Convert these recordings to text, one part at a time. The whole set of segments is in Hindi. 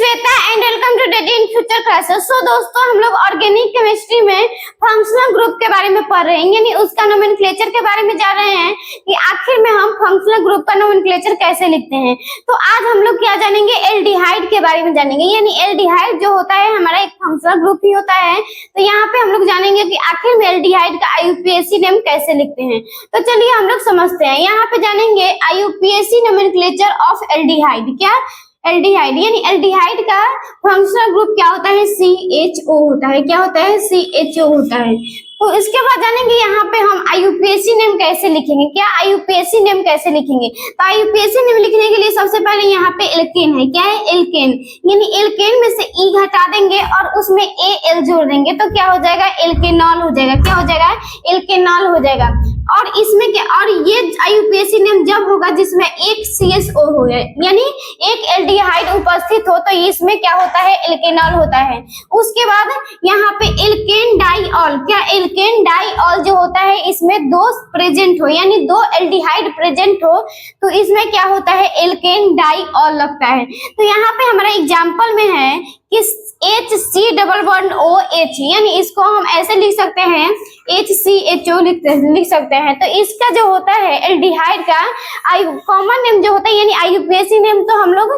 Shweta and welcome to Daty in future classes. So दोस्तों, हम लोग ऑर्गेनिक केमिस्ट्री में फंक्शनल ग्रुप के बारे में पढ़ रहे हैं, यानी उसका नोमेनक्लेचर के बारे में जान रहे हैं कि आखिर में हम फंक्शनल ग्रुप का नोमेनक्लेचर कैसे लिखते हैं। तो आज हम लोग क्या जानेंगे, एल्डिहाइड के बारे में जानेंगे। यानी एल्डिहाइड जो होता है हमारा एक फंक्शनल ग्रुप ही होता है। तो यहाँ पे हम लोग जानेंगे कि आखिर में एल्डिहाइड का आईयूपीएसी नेम कैसे लिखते हैं। तो चलिए हम लोग समझते हैं। यहाँ पे जानेंगे आईयूपीएसी नोमेनक्लेचर ऑफ एल्डिहाइड। क्या एल्डिहाइड, यानी एल्डिहाइड का फंक्शनल ग्रुप क्या होता है, CHO होता है। क्या होता है, CHO होता है। तो इसके बाद जानेंगे यहाँ पे हम आईयूपीएसी नेम कैसे लिखेंगे। क्या आईयूपीएसी नेम कैसे लिखेंगे, तो आईयूपीएसी नेम लिखने के लिए सबसे पहले यहाँ पे एल्केन है। क्या है, एल्केन, यानी एल्केन में से ई घटा देंगे और उसमें एल जोड़ देंगे तो क्या हो जाएगा, एल्केनॉल हो जाएगा। क्या हो जाएगा, एल्केनॉल हो जाएगा। और इसमें क्या, और ये आईयूपीएसी नेम जब होगा जिसमें एक CSO हो, यानी एक एल्डिहाइड उपस्थित हो, तो इसमें क्या होता है, एल्केनॉल होता है। उसके बाद यहाँ पे एल्केन डाइऑल, क्या एल्केन डाइऑल जो होता है इसमें दो प्रेजेंट हो, यानी दो एल्डिहाइड प्रेजेंट हो तो इसमें क्या होता है, एल्केन डाइऑल लगता है। तो यहाँ पे हमारा एग्जाम्पल में है कि HC_OH, यानी इसको हम ऐसे लिख सकते हैं, HCHO लिख सकते हैं। तो इसका जो होता है एल्डिहाइड का कॉमन नेम जो होता है, यानी आईयूपीएसी नेम तो हम लोग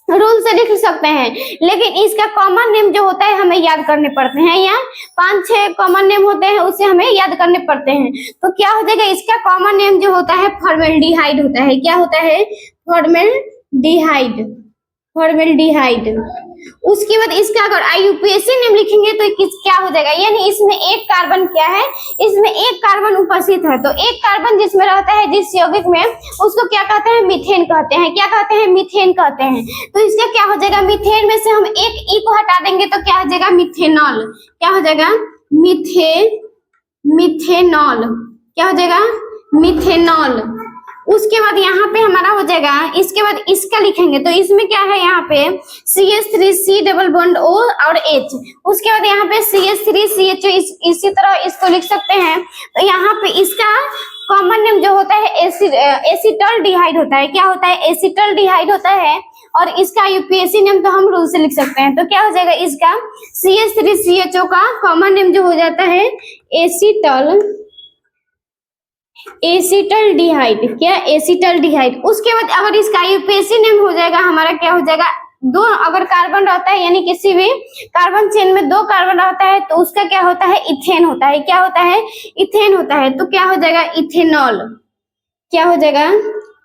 रूल से लिख सकते हैं, लेकिन इसका कॉमन नेम जो होता है हमें याद करने पड़ते हैं। यहाँ 5-6 कॉमन नेम होते हैं, उसे हमें याद करने पड़ते हैं। तो क्या हो जाएगा, इसका कॉमन नेम जो होता है फॉर्मेल्डिहाइड होता है। क्या होता है, फॉर्मेल्डिहाइड, फॉर्मेल्डिहाइड। उसके बाद इसका अगर आईयूपीएसी नेम लिखेंगे तो क्या हो जाएगा, यानी इसमें एक कार्बन क्या है, इसमें एक कार्बन उपस्थित है। तो एक कार्बन जिसमें रहता है जिस यौगिक में, उसको क्या कहते हैं, मीथेन कहते हैं। क्या कहते हैं, मीथेन कहते हैं। तो इसका क्या हो जाएगा, मीथेन में से हम एक ई को हटा देंगे तो क्या हो जाएगा, मिथेनॉल। क्या हो जाएगा, मिथेनॉल। क्या हो जाएगा, मिथेनॉल। उसके बाद यहाँ पे हमारा हो जाएगा, इसके बाद इसका लिखेंगे तो इसमें क्या है, यहाँ पे CH3C_O और H। उसके बाद यहाँ पे CH3CHO, इसी तरह इसको लिख सकते हैं। तो यहाँ पे इसका कॉमन नेम जो होता है एसिटल्डिहाइड होता है। क्या होता है, एसिटल्डिहाइड होता है। और इसका यूपीएसी नेम तो हम रूल से लिख सकते हैं। तो क्या हो जाएगा, इसका CH3CHO का कॉमन नेम जो हो जाता है एसिटल्डिहाइड। क्या, एसिटल्डिहाइड। उसके बाद अगर इसका यूपीएसी नेम हो जाएगा हमारा, क्या हो जाएगा, दो अगर कार्बन रहता है, यानी किसी भी कार्बन चेन में दो कार्बन रहता है तो उसका क्या होता है, इथेन होता है। क्या होता है, इथेन होता है। तो क्या हो जाएगा, इथेनॉल। क्या हो जाएगा,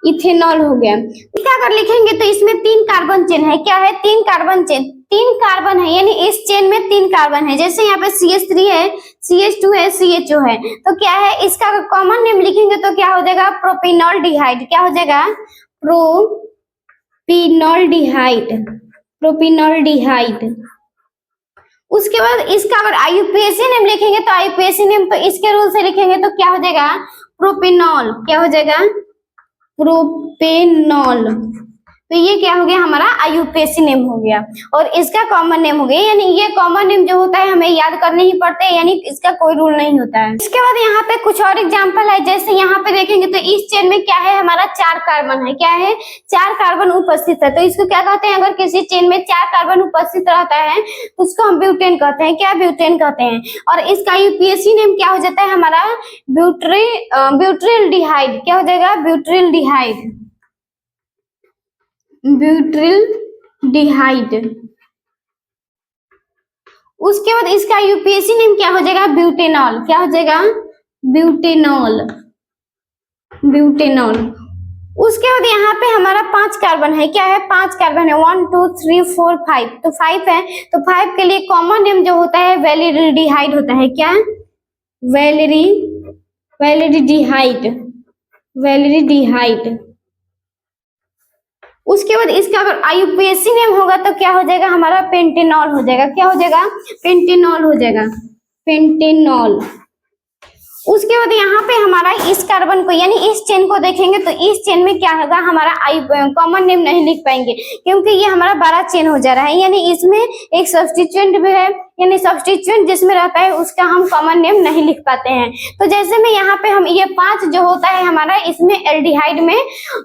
इथेनॉल हो गया। इसका अगर लिखेंगे तो इसमें 3 कार्बन चेन है। क्या है, 3 कार्बन चेन, 3 कार्बन है, यानी इस चेन में 3 कार्बन है। जैसे यहाँ पे CH3 है, CH2 है, CHO है। तो क्या है, इसका कॉमन नेम लिखेंगे तो क्या हो जाएगा, प्रोपिनॉल्डिहाइड। क्या हो जाएगा, प्रोपिनॉल्डिहाइड, प्रोपिनॉल्डिहाइड। उसके बाद इसका अगर आईयूपीएसी नेम लिखेंगे तो आईयूपीएसी नेम तो इसके रूल से लिखेंगे तो क्या हो जाएगा, प्रोपिनॉल। क्या हो जाएगा, प्रोपेनॉल। तो ये क्या हो गया, हमारा आईयूपीएसी नेम हो गया और इसका कॉमन नेम हो गया। यानी ये कॉमन नेम जो होता है हमें याद करने ही पड़ते हैं, यानी इसका कोई रूल नहीं होता है। इसके बाद यहाँ पे कुछ और एग्जांपल है। जैसे यहाँ पे देखेंगे तो इस चेन में क्या है, हमारा 4 कार्बन है। क्या है, 4 कार्बन उपस्थित है। तो इसको क्या कहते हैं, अगर किसी चेन में 4 कार्बन उपस्थित रहता है तो उसको हम ब्यूटेन कहते हैं। क्या, ब्यूटेन कहते हैं। और इसका यूपीएसी नेम क्या हो जाता है हमारा, ब्यूट्रिल्डिहाइड। क्या हो जाएगा, ब्यूट्रिल्डिहाइड, ब्यूट्रिल्डिहाइड। उसके बाद इसका यूपीएसी नेम क्या हो जाएगा, ब्यूटेनॉल। क्या हो जाएगा, ब्यूटेनॉल, ब्यूटेनॉल। उसके बाद यहाँ पे हमारा 5 कार्बन है। क्या है, 5 कार्बन है, 1 2 3 4 5। तो 5 है, तो 5 के लिए कॉमन नेम जो होता है वैलिडिहाइड होता है। क्या, वैलिडिहाइड, वैलिडिहाइड। उसके बाद इसका अगर आईयूपीएसी नेम होगा तो क्या हो जाएगा, हमारा पेंटेनॉल हो जाएगा। क्या हो जाएगा, पेंटेनॉल हो जाएगा, पेंटेनॉल। उसके बाद यहाँ पे हमारा इस कार्बन को यानी इस चेन को देखेंगे तो इस चेन में क्या होगा, हमारा आई कॉमन नेम नहीं लिख पाएंगे क्योंकि ये हमारा बड़ा चेन हो जा रहा है, यानी इसमें एक सब्स्टिट्यूएंट भी है, यानी सब्स्टिट्यूएंट जिसमें रहता है उसका हम कॉमन नेम नहीं लिख पाते हैं। तो जैसे में यहाँ पे हम ये 5 जो होता है हमारा, इसमें एल्डिहाइड में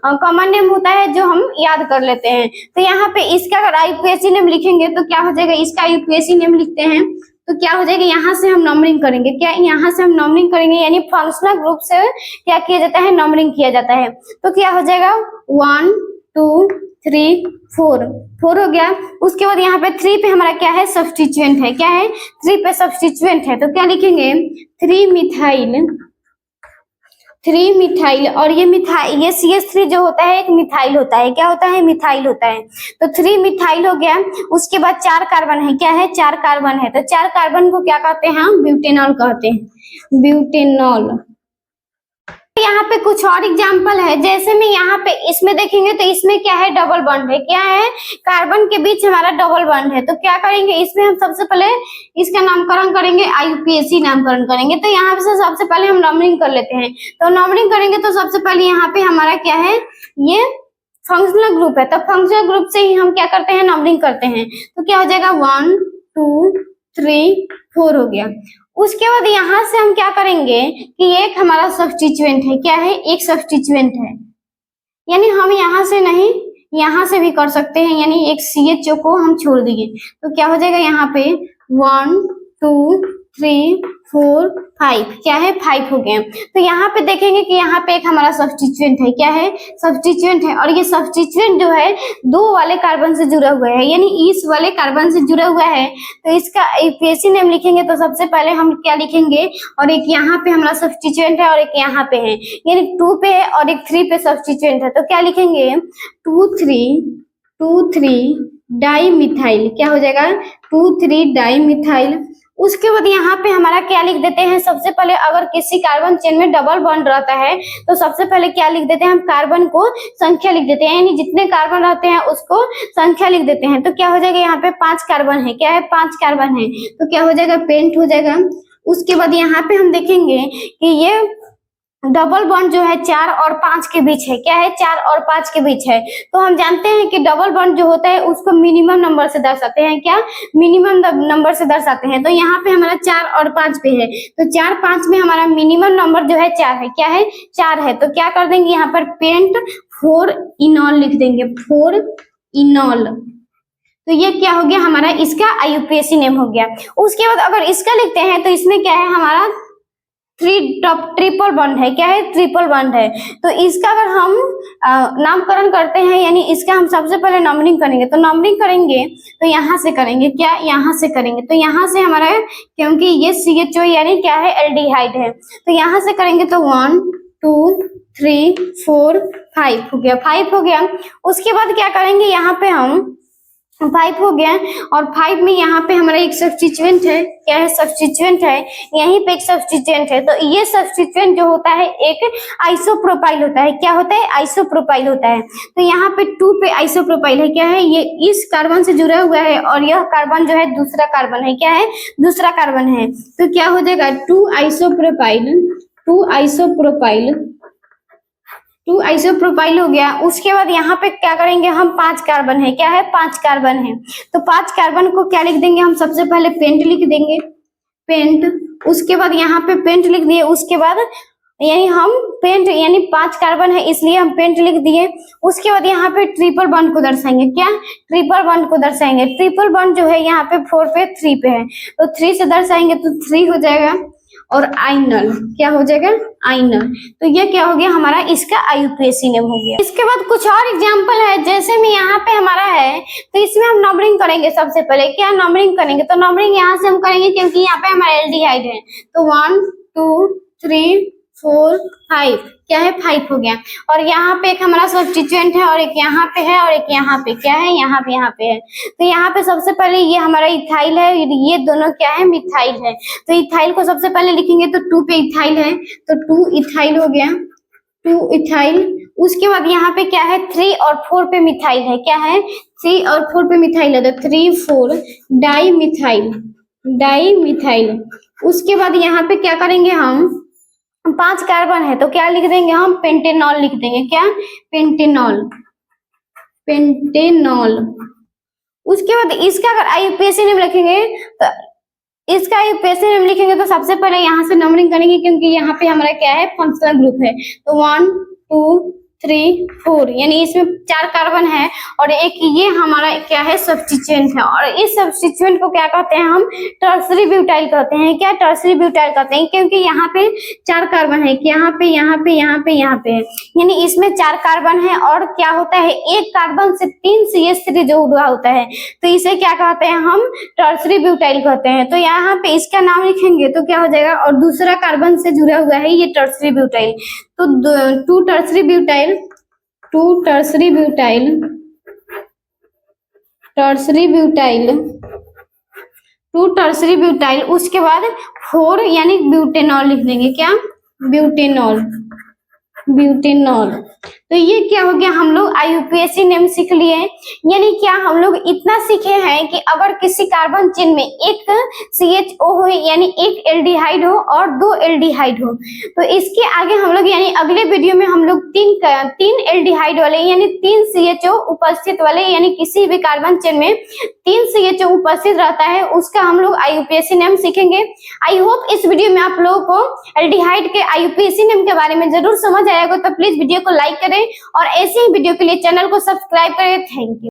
कॉमन नेम होता है जो हम याद कर लेते हैं। तो यहाँ पे इसका अगर आईयूपीएसी नेम लिखेंगे तो क्या हो जाएगा, इसका आईयूपीएसी नेम लिखते हैं तो क्या हो जाएगा, यहाँ से हम नंबरिंग करेंगे, क्या यहाँ से हम नंबरिंग करेंगे, यानी फंक्शनल ग्रुप से क्या किया जाता है, नंबरिंग किया जाता है। तो क्या हो जाएगा 1 2 3 4 4 हो गया। उसके बाद यहाँ पे 3 पे हमारा क्या है, सब्स्टिट्यूएंट है, क्या है 3 पे सब्स्टिट्यूएंट है, तो क्या लिखेंगे 3 मिथाइल और ये मिथाइल, ये CH3 जो होता है एक मिथाइल होता है, क्या होता है, मिथाइल होता है। तो 3 मिथाइल हो गया। उसके बाद 4 कार्बन है, क्या है 4 कार्बन है, तो 4 कार्बन को क्या कहते हैं हम, ब्यूटेनॉल कहते हैं, ब्यूटेनॉल। यहाँ पे कुछ और एग्जाम्पल है, जैसे में यहाँ पे इसमें देखेंगे तो इसमें क्या है, डबल बॉन्ड है, क्या है, कार्बन के बीच हमारा डबल बॉन्ड है। तो क्या करेंगे, इसमें हम सबसे पहले इसका नामकरण करेंगे, आईयूपीएसी नामकरण करेंगे। तो यहाँ पे सबसे पहले हम नंबरिंग कर लेते हैं। तो नंबरिंग करेंगे तो सबसे पहले यहाँ पे हमारा क्या है, ये फंक्शनल ग्रुप है, तो फंक्शनल ग्रुप से ही हम क्या करते हैं, नंबरिंग करते हैं। तो क्या हो जाएगा 1 2 3 4 हो गया। उसके बाद यहाँ से हम क्या करेंगे कि एक हमारा सब्स्टिट्यूएंट है, क्या है, एक सब्स्टिट्यूएंट है, यानी हम यहाँ से नहीं यहाँ से भी कर सकते हैं, यानी एक CHO को हम छोड़ दिए तो क्या हो जाएगा, यहाँ पे 1 2 3 4 5, क्या है 5 हो गए। तो यहाँ पे देखेंगे कि यहाँ पे एक हमारा सब्स्टिट्यूएंट है, क्या है, सब्स्टिट्यूएंट है, और ये सब्स्टिट्यूएंट जो है 2 वाले कार्बन से जुड़ा हुआ है, यानी इस वाले कार्बन से जुड़ा हुआ है। तो इसका आईयूपीएसी नेम लिखेंगे तो सबसे पहले हम क्या लिखेंगे, और एक यहाँ पे हमारा सब्स्टिट्यूएंट है और एक यहाँ पे है, यानी 2 पे है और एक 3 पे सब्स्टिट्यूएंट है। तो क्या लिखेंगे 2 3 डाई मिथाइल, क्या हो जाएगा 2 3 डाई मिथाइल। उसके बाद यहाँ पे हमारा क्या लिख देते हैं, सबसे पहले अगर किसी कार्बन चेन में डबल बॉन्ड रहता है तो सबसे पहले क्या लिख देते हैं, हम कार्बन को संख्या लिख देते हैं, यानी जितने कार्बन रहते हैं उसको संख्या लिख देते हैं। तो क्या हो जाएगा, यहाँ पे 5 कार्बन है, क्या है 5 कार्बन है, तो क्या हो जाएगा, पेंट हो जाएगा। उसके बाद यहाँ पे हम देखेंगे कि ये डबल बॉन्ड जो है 4 और 5 के बीच है, क्या है 4 और 5 के बीच है। तो हम जानते हैं कि डबल बॉन्ड जो होता है उसको मिनिमम नंबर से दर्शाते हैं, क्या मिनिमम नंबर से दर्शाते हैं। तो यहाँ पे हमारा 4 और 5 पे है, तो 4 5 में हमारा मिनिमम नंबर जो है 4 है, क्या है 4 है। तो क्या कर देंगे, यहाँ पर पेंट 4 इनॉल लिख देंगे, 4 इनॉल। तो ये क्या हो गया, हमारा इसका आईयूपीएसी नेम हो गया। उसके बाद अगर इसका लिखते हैं तो इसमें क्या है, हमारा ट्रिपल बॉन्ड है, क्या है ट्रिपल बॉन्ड है। तो इसका अगर हम नामकरण करते हैं, यानी इसका हम सबसे पहले नंबरिंग करेंगे। तो नंबरिंग करेंगे तो यहाँ से करेंगे, क्या यहाँ से करेंगे, तो यहाँ से हमारा, क्योंकि ये CHO यानी क्या है एल्डिहाइड है, तो यहाँ से करेंगे तो 1 2 3 4 5 हो गया, 5 हो गया। उसके बाद क्या करेंगे, यहाँ पे हम 5 हो गया, और 5 में यहाँ पे हमारा एक सब्स्टिट्यूएंट है, क्या है सब्स्टिट्यूएंट है, यहीं पे एक सब्स्टिट्यूएंट है। तो ये सब्स्टिट्यूएंट जो होता है एक आइसोप्रोपाइल होता है, क्या होता है आइसोप्रोपाइल होता है। तो यहाँ पे 2 पे आइसोप्रोपाइल है, क्या है, ये इस कार्बन से जुड़ा हुआ है और यह कार्बन जो है दूसरा कार्बन है, क्या है दूसरा कार्बन है। तो क्या हो जाएगा 2 आइसोप्रोपाइल हो गया। उसके बाद यहाँ पे क्या करेंगे, हम 5 कार्बन है, क्या है 5 कार्बन है। तो 5 कार्बन को क्या लिख देंगे, हम सबसे पहले पेंट लिख देंगे, पेंट। उसके बाद यहाँ पे पेंट लिख दिए। उसके बाद यानी हम पेंट, यानी 5 कार्बन है इसलिए हम पेंट लिख दिए। उसके बाद यहाँ पे ट्रिपल बॉन्ड को दर्शाएंगे, क्या ट्रिपल बॉन्ड को दर्शाएंगे। ट्रिपल बॉन्ड जो है यहाँ पे 4 पे 3 पे है, तो 3 से दर्शाएंगे तो 3 हो जाएगा। और आइनल, क्या हो जाएगा आइनल। तो ये क्या हो गया, हमारा इसका आईयूपीएसी नेम हो गया। इसके बाद कुछ और एग्जांपल है, जैसे में यहाँ पे हमारा है तो इसमें हम नंबरिंग करेंगे। सबसे पहले क्या नंबरिंग करेंगे, तो नंबरिंग यहाँ से हम करेंगे क्योंकि यहाँ पे हमारा एल्डिहाइड है। तो 1 2 3 4 5, क्या है 5 हो गया। और यहाँ पे एक हमारा सब्स्टिट्यूएंट है और एक यहाँ पे है और एक यहाँ पे, क्या है यहाँ पे है। तो यहाँ पे सबसे पहले ये हमारा इथाइल है, ये दोनों क्या है मिथाइल है। तो इथाइल को सबसे पहले लिखेंगे तो 2 पे इथाइल है, तो 2 इथाइल हो गया, 2 इथाइल। उसके बाद यहाँ पे क्या है 3 और 4 पे मिथाइल है, क्या है 3 और 4 पे मिथाइल है, तो 3 4 डाई मिथाइल। उसके बाद यहाँ पे क्या करेंगे हम 5 कार्बन है तो क्या लिख देंगे हम, पेंटेनॉल लिख देंगे। क्या, पेंटेनॉल, पेंटेनॉल। उसके बाद इसका अगर आईयूपीएसी नेम लिखेंगे तो इसका आईयूपीएसी नेम लिखेंगे तो सबसे पहले यहाँ से नंबरिंग करेंगे, क्योंकि यहाँ पे हमारा क्या है, फंक्शनल ग्रुप है। तो 1 2 3 4 यानी इसमें 4 कार्बन है और एक ये हमारा क्या है, सब्स्टिट्यूएंट है। और इस सब्स्टिट्यूएंट को क्या कहते हैं हम, टर्सरी ब्यूटाइल कहते हैं। क्या, टर्सरी ब्यूटाइल कहते हैं, क्योंकि यहाँ पे 4 कार्बन है, यहाँ पे यहाँ पे यहाँ पे यहाँ पे, यानी इसमें 4 कार्बन है। और क्या होता है, एक कार्बन से 3 CH3 जो हुआ होता है, तो इसे क्या कहते हैं हम, टर्सरी ब्यूटाइल कहते हैं। तो यहाँ पे इसका नाम लिखेंगे तो क्या हो जाएगा, और दूसरा कार्बन से जुड़ा हुआ है ये टर्सरी ब्यूटाइल। तो 2 tertiary butyl, 2 tertiary butyl, tertiary butyl, 2 tertiary butyl. उसके बाद 4 यानी ब्यूटेनॉल लिख देंगे। क्या, ब्यूटेनॉल, ब्यूटेनॉल। तो ये क्या हो गया, हम लोग आईयूपीएसी नेम सीख लिए। यानी क्या, हम लोग इतना सीखे हैं कि अगर किसी कार्बन चेन में एक CHO हो यानी एक एल्डिहाइड हो और 2 एल्डिहाइड हो, तो इसके आगे हम लोग यानी अगले वीडियो में हम लोग 3 एल्डिहाइड वाले यानी 3 CHO उपस्थित वाले, यानी किसी भी कार्बन चेन में 3 CHO उपस्थित रहता है, उसका हम लोग आईयूपीएसी नेम सीखेंगे। आई होप इस वीडियो में आप लोगों को एल्डिहाइड के आईयूपीएसी नेम के बारे में जरूर समझ आएगा। तो प्लीज वीडियो को लाइक करें और ऐसे ही वीडियो के लिए चैनल को सब्सक्राइब करें। Thank you.